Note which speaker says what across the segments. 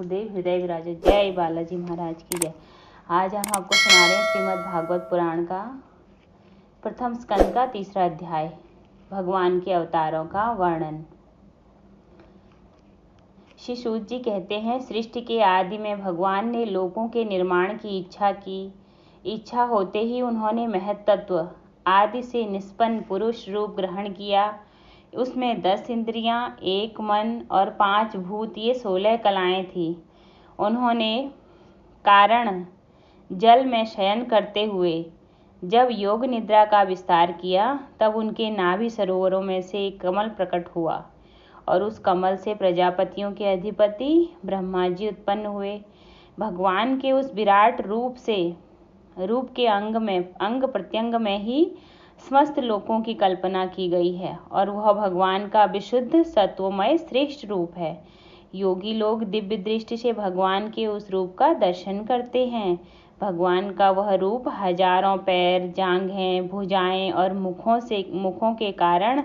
Speaker 1: गुरुदेव हृदय विराजो। जय बालाजी महाराज की जय। आज हम आपको सुना रहे हैं श्रीमद् भागवत पुराण का प्रथम स्कंद का 3रा अध्याय, भगवान के अवतारों का वर्णन। श्री सूत जी कहते हैं, सृष्टि के आदि में भगवान ने लोकों के निर्माण की इच्छा होते ही उन्होंने महत्तत्व आदि से निष्पन्न पुरुष रूप ग्रहण किया। उसमें 10 इंद्रियां, 1 मन और 5 भूत, ये 16 कलाएं थी। उन्होंने कारण जल में शयन करते हुए जब योग निद्रा का विस्तार किया, तब उनके नाभि सरोवरों में से एक कमल प्रकट हुआ और उस कमल से प्रजापतियों के अधिपति ब्रह्मा जी उत्पन्न हुए। भगवान के उस विराट रूप के अंग प्रत्यंग में ही समस्त लोकों की कल्पना की गई है और वह भगवान का विशुद्ध सत्वमय श्रेष्ठ रूप है। योगी लोग दिव्य दृष्टि से भगवान के उस रूप का दर्शन करते हैं। भगवान का वह रूप हजारों पैर, जांघें, भुजाएं और मुखों के कारण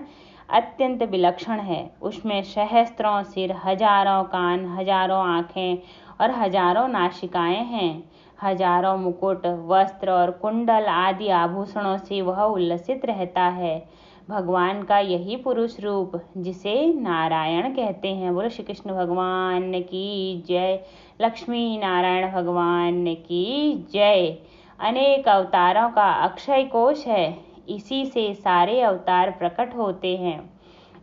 Speaker 1: अत्यंत विलक्षण है। उसमें सहस्त्रों सिर, हजारों कान, हजारों आँखें और हजारों नासिकाएं हैं। हजारों मुकुट, वस्त्र और कुंडल आदि आभूषणों से वह उल्लसित रहता है। भगवान का यही पुरुष रूप, जिसे नारायण कहते हैं। बोलो श्री कृष्ण भगवान की जय। लक्ष्मी नारायण भगवान की जय। अनेक अवतारों का अक्षय कोश है। इसी से सारे अवतार प्रकट होते हैं।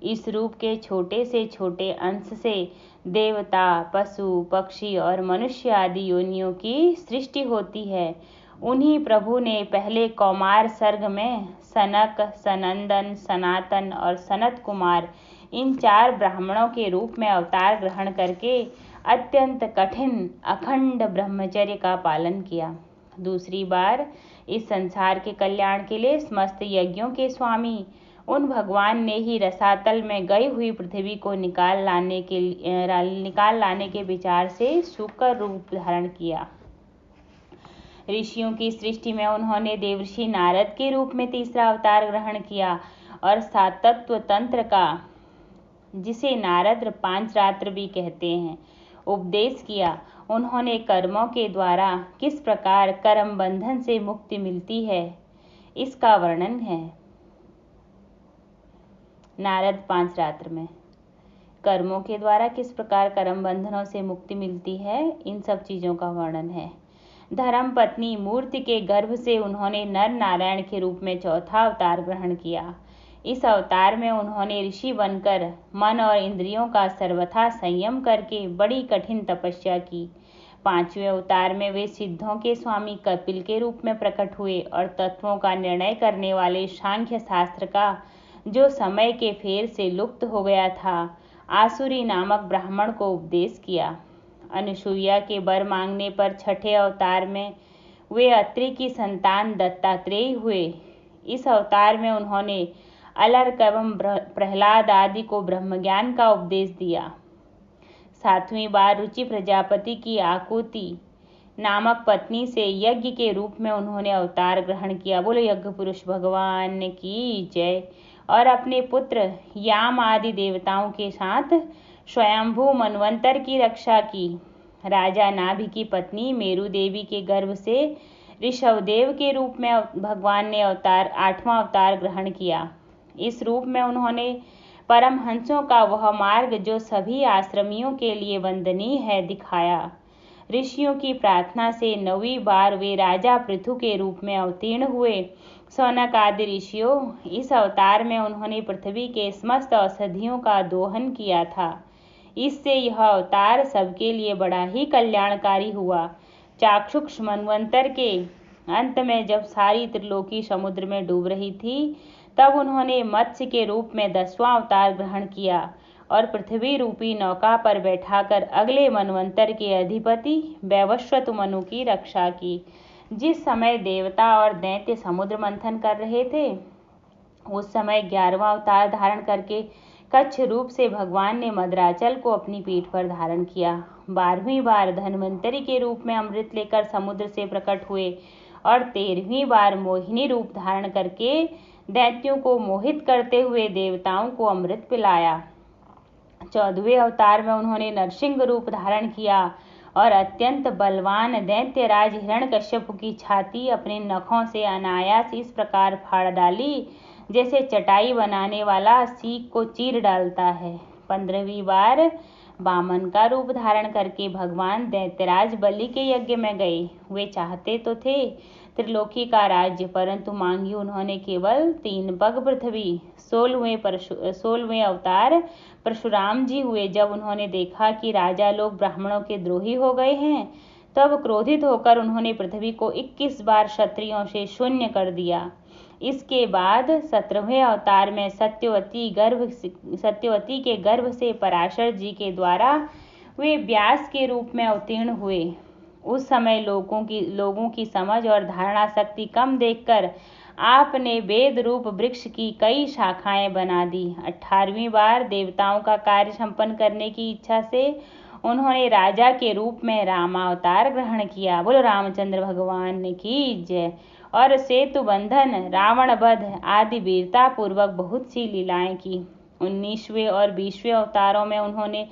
Speaker 1: इस रूप के छोटे से छोटे अंश से देवता, पशु, पक्षी और मनुष्य आदि योनियों की सृष्टि होती है। उन्हीं प्रभु ने पहले कौमार सर्ग में सनक, सनंदन, सनातन और सनत कुमार, इन 4 ब्राह्मणों के रूप में अवतार ग्रहण करके अत्यंत कठिन अखंड ब्रह्मचर्य का पालन किया। दूसरी बार इस संसार के कल्याण के लिए समस्त यज्ञों के स्वामी उन भगवान ने ही रसातल में गई हुई पृथ्वी को निकाल लाने के विचार से शुक्र रूप धारण किया। ऋषियों की सृष्टि में उन्होंने देवर्षि नारद के रूप में 3रा अवतार ग्रहण किया और सातत्व तंत्र का, जिसे नारद पांचरात्र भी कहते हैं, उपदेश किया। उन्होंने कर्मों के द्वारा किस प्रकार कर्म बंधन से मुक्ति मिलती है, इसका वर्णन है। नारद पांचरात्र में कर्मों के द्वारा किस प्रकार कर्म बंधनों से मुक्ति मिलती है, इन सब चीजों का वर्णन है। धर्म पत्नी मूर्ति के गर्भ से उन्होंने नर नारायण के रूप में 4था अवतार ग्रहण किया। इस अवतार में उन्होंने ऋषि बनकर मन और इंद्रियों का सर्वथा संयम करके बड़ी कठिन तपस्या की। 5वें अवतार में वे सिद्धों के स्वामी कपिल के रूप में प्रकट हुए और तत्वों का निर्णय करने वाले सांख्य शास्त्र का, जो समय के फेर से लुप्त हो गया था, आसुरी नामक ब्राह्मण को उपदेश किया। अनुसुईया के वर मांगने पर 6ठे अवतार में वे अत्रि की संतान दत्तात्रेय हुए। इस अवतार में उन्होंने अलर्क एवं प्रहलाद आदि को ब्रह्मज्ञान का उपदेश दिया। 7वीं बार रुचि प्रजापति की आकुति नामक पत्नी से यज्ञ के रूप में उन्होंने अवतार ग्रहण किया। बोलो यज्ञ पुरुष भगवान की जय। और अपने पुत्र याम आदि देवताओं के साथ स्वयंभू मनवंतर की रक्षा की। राजा नाभि की पत्नी मेरु देवी के गर्भ से ऋषभदेव के रूप में भगवान ने 8वां अवतार ग्रहण किया। इस रूप में उन्होंने परमहंसों का वह मार्ग, जो सभी आश्रमियों के लिए वंदनीय है, दिखाया। ऋषियों की प्रार्थना से 9वीं बार वे राजा पृथु के रूप में अवतीर्ण हुए। सौनक आदि ऋषियों, इस अवतार में उन्होंने पृथ्वी के समस्त औषधियों का दोहन किया था। इससे यह अवतार सबके लिए बड़ा ही कल्याणकारी हुआ। चाक्षुष मनवंतर के अंत में जब सारी त्रिलोकी समुद्र में डूब रही थी, तब उन्होंने मत्स्य के रूप में 10वां अवतार ग्रहण किया और पृथ्वी रूपी नौका पर बैठाकर अगले मनवंतर के अधिपति वैवस्वत मनु की रक्षा की। जिस समय देवता और दैत्य समुद्र मंथन कर रहे थे, उस समय 11वां अवतार धारण करके कच्छ रूप से भगवान ने मद्राचल को अपनी पीठ पर धारण किया। 12वीं बार धन्वंतरी के रूप में अमृत लेकर समुद्र से प्रकट हुए और 13वीं बार मोहिनी रूप धारण करके दैत्यों को मोहित करते हुए देवताओं को अमृत पिलाया। 14वें अवतार में उन्होंने नरसिंह रूप धारण किया और अत्यंत बलवान दैत्यराज हिरण्यकश्यप की छाती अपने नखों से अनायास इस प्रकार फाड़ डाली जैसे चटाई बनाने वाला सीक को चीर डालता है। 15वीं बार वामन का रूप धारण करके भगवान दैत्यराज बलि के यज्ञ में गए। वे चाहते तो थे त्रिलोकी का राज्य, परंतु मांगी उन्होंने केवल 3 पग पृथ्वी। 16वें अवतार परशुराम जी हुए। जब उन्होंने देखा कि राजा लोग ब्राह्मणों के द्रोही हो गए हैं, तब क्रोधित होकर उन्होंने पृथ्वी को 21 बार क्षत्रियों से शून्य कर दिया। इसके बाद 17वें अवतार में सत्यवती के गर्भ से पराशर जी के द्वारा वे व्यास के रूप में अवतीर्ण हुए। उस समय लोगों की समझ और धारणा शक्ति कम देखकर आपने वेद रूप वृक्ष की कई शाखाएं बना दी। 18वीं बार देवताओं का कार्य संपन्न करने की इच्छा से उन्होंने राजा के रूप में रामावतार ग्रहण किया। बोलो रामचंद्र भगवान की जय। और सेतु बंधन, रावण वध आदि वीरता पूर्वक बहुत सी लीलाएं की। 19वें और 20वें अवतारों में उन्होंने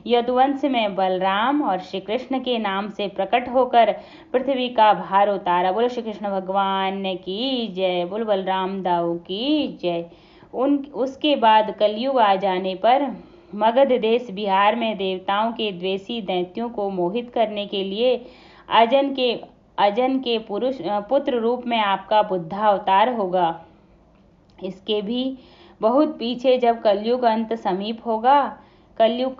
Speaker 1: यदुवंश में बलराम और श्री कृष्ण के नाम से प्रकट होकर पृथ्वी का भार उतारा। बोलो श्री कृष्ण भगवान की जय। बोलो बलराम दाऊ की जय। उसके बाद कलयुग आ जाने पर मगध देश बिहार में देवताओं के द्वेषी दैत्यों को मोहित करने के लिए अजन के पुत्र रूप में आपका बुद्धा अवतार होगा। इसके भी बहुत पीछे जब कलयुग का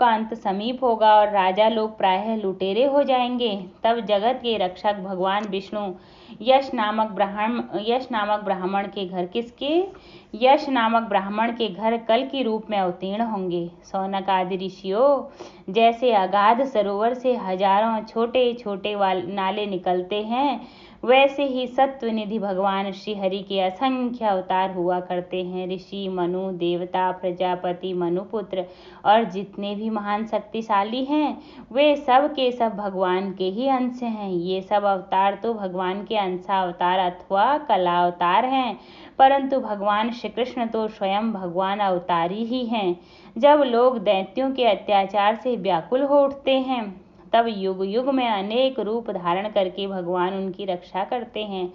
Speaker 1: अंत समीप होगा और राजा लोग प्रायः लुटेरे हो जाएंगे, तब जगत के रक्षक भगवान विष्णु यश नामक ब्राह्मण के घर कल की रूप में अवतीर्ण होंगे। सौनक आदि ऋषियों जैसे अगाध सरोवर से हजारों छोटे छोटे नाले निकलते हैं, वैसे ही सत्वनिधि भगवान श्री हरि के असंख्य अवतार हुआ करते हैं। ऋषि, मनु, देवता, प्रजापति, मनुपुत्र और जितने भी महान शक्तिशाली हैं, वे सब के सब भगवान के ही अंश हैं। ये सब अवतार तो भगवान के अंशावतार अथवा कलावतार हैं, परंतु भगवान श्री कृष्ण तो स्वयं भगवान अवतारी ही हैं। जब लोग दैत्यों के अत्याचार से व्याकुल हो उठते हैं, तब युग युग में अनेक रूप धारण करके भगवान उनकी रक्षा करते हैं।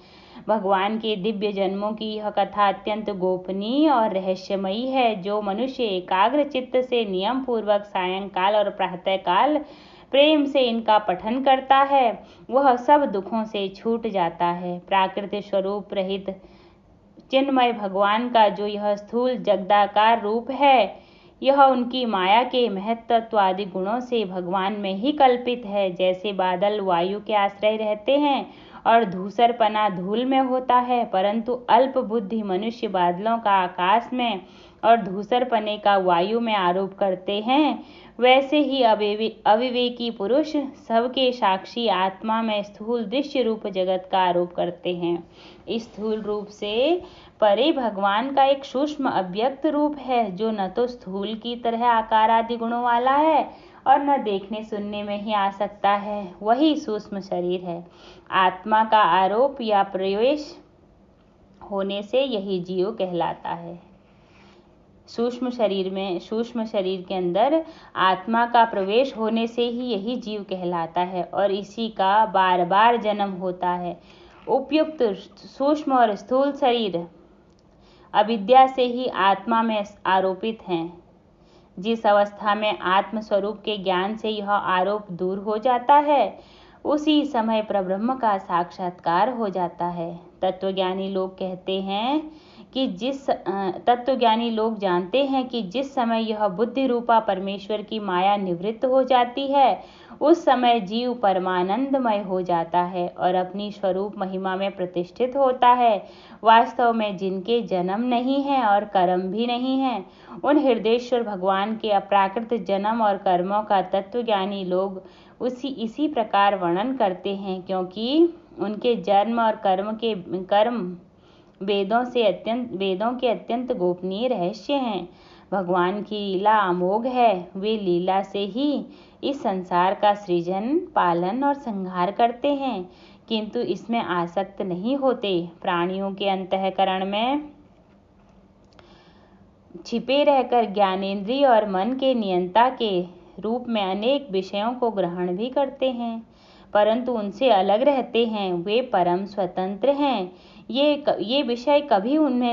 Speaker 1: भगवान के दिव्य जन्मों की यह कथा अत्यंत गोपनीय और रहस्यमयी है। जो मनुष्य एकाग्र चित्त से नियम पूर्वक सायंकाल और प्रातःकाल प्रेम से इनका पठन करता है, वह सब दुखों से छूट जाता है। प्राकृतिक स्वरूप रहित चिन्मय भगवान का जो यह स्थूल जगदाकार रूप है, यह उनकी माया के महत्त्व आदि गुणों से भगवान में ही कल्पित है। जैसे बादल वायु के आश्रय रहते हैं और धूसरपना धूल में होता है, परंतु अल्प बुद्धि मनुष्य बादलों का आकाश में और धूसरपने का वायु में आरोप करते हैं, वैसे ही अविवेकी पुरुष सबके साक्षी आत्मा में स्थूल दृश्य रूप जगत का आरोप करते हैं। इस स्थूल रूप से परे भगवान का एक सूक्ष्म अव्यक्त रूप है, जो न तो स्थूल की तरह आकार आदि गुणों वाला है और न देखने सुनने में ही आ सकता है। वही सूक्ष्म शरीर है। आत्मा का आरोप या प्रवेश होने से यही जीव कहलाता है। सूक्ष्म शरीर के अंदर आत्मा का प्रवेश होने से ही यही जीव कहलाता है और इसी का बार बार जन्म होता है। उपयुक्त सूक्ष्म और स्थूल शरीर अविद्या से ही आत्मा में आरोपित हैं। जिस अवस्था में आत्म स्वरूप के ज्ञान से यह आरोप दूर हो जाता है, उसी समय परब्रह्म का साक्षात्कार हो जाता है। तत्वज्ञानी लोग जानते हैं कि जिस समय यह बुद्धि रूपा परमेश्वर की माया निवृत्त हो जाती है, उस समय जीव परमानंदमय हो जाता है और अपनी स्वरूप महिमा में प्रतिष्ठित होता है। वास्तव में जिनके जन्म नहीं है और कर्म भी नहीं है, उन हृदयेश्वर भगवान के अप्राकृत जन्म और कर्मों का तत्वज्ञानी लोग इसी प्रकार वर्णन करते हैं, क्योंकि उनके जन्म और कर्म वेदों के अत्यंत गोपनीय रहस्य हैं। भगवान की लीला अमोघ है। वे लीला से ही इस संसार का सृजन, पालन और संहार करते हैं, किंतु इसमें आसक्त नहीं होते। प्राणियों के अंतःकरण में छिपे रहकर ज्ञानेंद्रिय और मन के नियंता के रूप में अनेक विषयों को ग्रहण भी करते हैं, परंतु उनसे अलग रहते हैं। वे परम स्वतंत्र हैं। ये विषय कभी उन्हें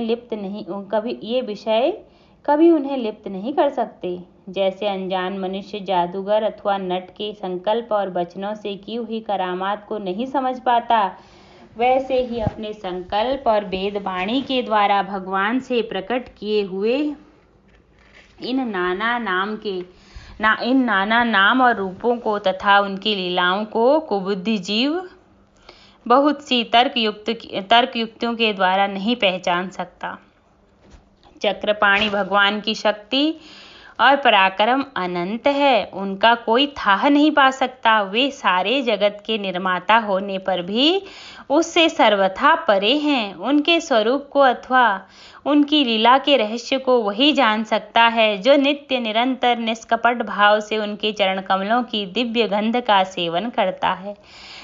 Speaker 1: लिप्त नहीं कर सकते। जैसे अनजान मनुष्य जादूगर अथवा नट के संकल्प और वचनों से की हुई करामात को नहीं समझ पाता, वैसे ही अपने संकल्प और वेद वाणी के द्वारा भगवान से प्रकट किए हुए इन नाना नाम और रूपों को तथा उनकी लीलाओं को कुबुद्धि जीव बहुत सी तर्क युक्तियों के द्वारा नहीं पहचान सकता। चक्रपाणि भगवान की शक्ति और पराक्रम अनंत है, उनका कोई थाह नहीं पा सकता। वे सारे जगत के निर्माता होने पर भी उससे सर्वथा परे हैं। उनके स्वरूप को अथवा उनकी लीला के रहस्य को वही जान सकता है जो नित्य निरंतर निष्कपट भाव से उनके चरण कमलों की दिव्य गंध का सेवन करता है,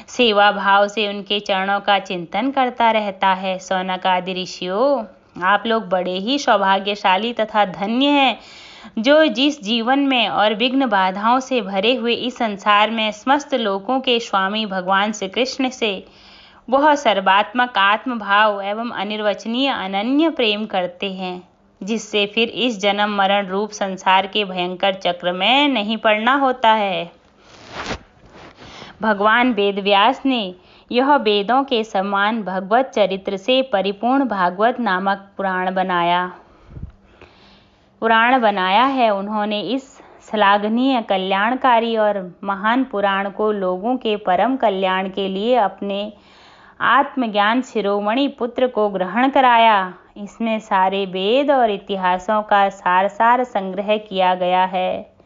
Speaker 1: सेवा भाव से उनके चरणों का चिंतन करता रहता है। शौनक आदि ऋषियों, आप लोग बड़े ही सौभाग्यशाली तथा धन्य हैं, जो जिस जीवन में और विघ्न बाधाओं से भरे हुए इस संसार में समस्त लोकों के स्वामी भगवान श्री कृष्ण से वह सर्वात्मक आत्म भाव एवं अनिर्वचनीय अनन्य प्रेम करते हैं, जिससे फिर इस जन्म मरण रूप संसार के भयंकर चक्र में नहीं पड़ना होता है। भगवान वेदव्यास ने यह वेदों के समान भगवत चरित्र से परिपूर्ण भागवत नामक पुराण बनाया है। उन्होंने इस श्लाघनीय, कल्याणकारी और महान पुराण को लोगों के परम कल्याण के लिए अपने आत्मज्ञान शिरोमणि पुत्र को ग्रहण कराया। इसमें सारे वेद और इतिहासों का सार संग्रह किया गया है।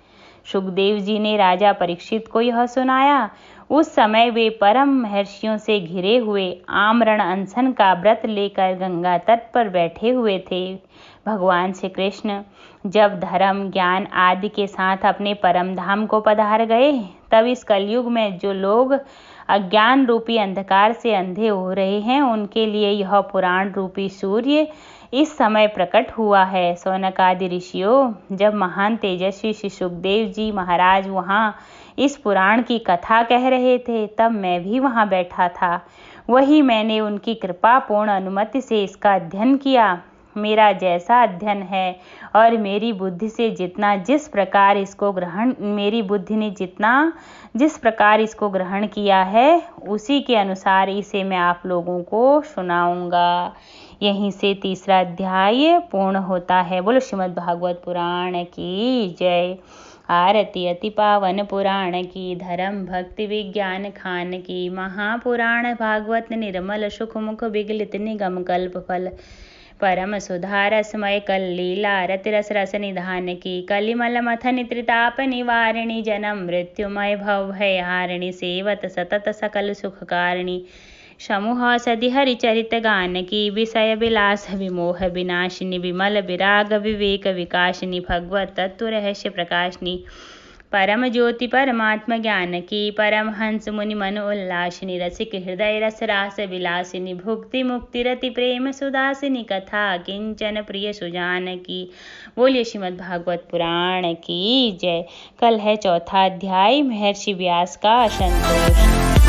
Speaker 1: सुखदेव जी ने राजा परीक्षित को यह सुनाया। उस समय वे परम महर्षियों से घिरे हुए आमरण अनशन का व्रत लेकर गंगा तट पर बैठे हुए थे। भगवान श्री कृष्ण जब धर्म, ज्ञान आदि के साथ अपने परम धाम को पधार गए, तब इस कलयुग में जो लोग अज्ञान रूपी अंधकार से अंधे हो रहे हैं, उनके लिए यह पुराण रूपी सूर्य इस समय प्रकट हुआ है। शौनक आदि ऋषियों, जब महान तेजस्वी श्री सुखदेव जी महाराज वहाँ इस पुराण की कथा कह रहे थे, तब मैं भी वहाँ बैठा था। वही मैंने उनकी कृपा पूर्ण अनुमति से इसका अध्ययन किया। मेरा जैसा अध्ययन है और मेरी बुद्धि ने जिस प्रकार इसको ग्रहण किया है, उसी के अनुसार इसे मैं आप लोगों को सुनाऊंगा। यहीं से तीसरा अध्याय पूर्ण होता है। बोलो श्रीमद् भागवत पुराण की जय। आरती अति पावन पुराण की, धर्म भक्ति विज्ञान खान की। महापुराण भागवत निर्मल सुख मुख विगलित निगम कल्प फल, परम सुधारसमय कल लीला रति रस रस निधान की। कलिमल मथन त्रिताप निवारिणी, जन्म मृत्युमय भव भय हारिणी। सेवत सतत सकल सुख कारिणी, समूह सदि हरि चरित गान की। विषय विलास विमोह विनाशिनी, विमल विराग विवेक विकासिनी। भगवत तत्व रहस्य प्रकाशिनी, परम ज्योति परमात्म ज्ञान की। परमहंस मुनि मन उल्लासिनी, रसिक हृदय रस रास विलासिनी। भुक्ति मुक्ति रति प्रेम सुदासिनी, कथा किंचन प्रिय सुजान की। बोलिए श्रीमद् भागवत पुराण की जय। कल है चौथा अध्याय, महर्षि व्यास का असंतोष।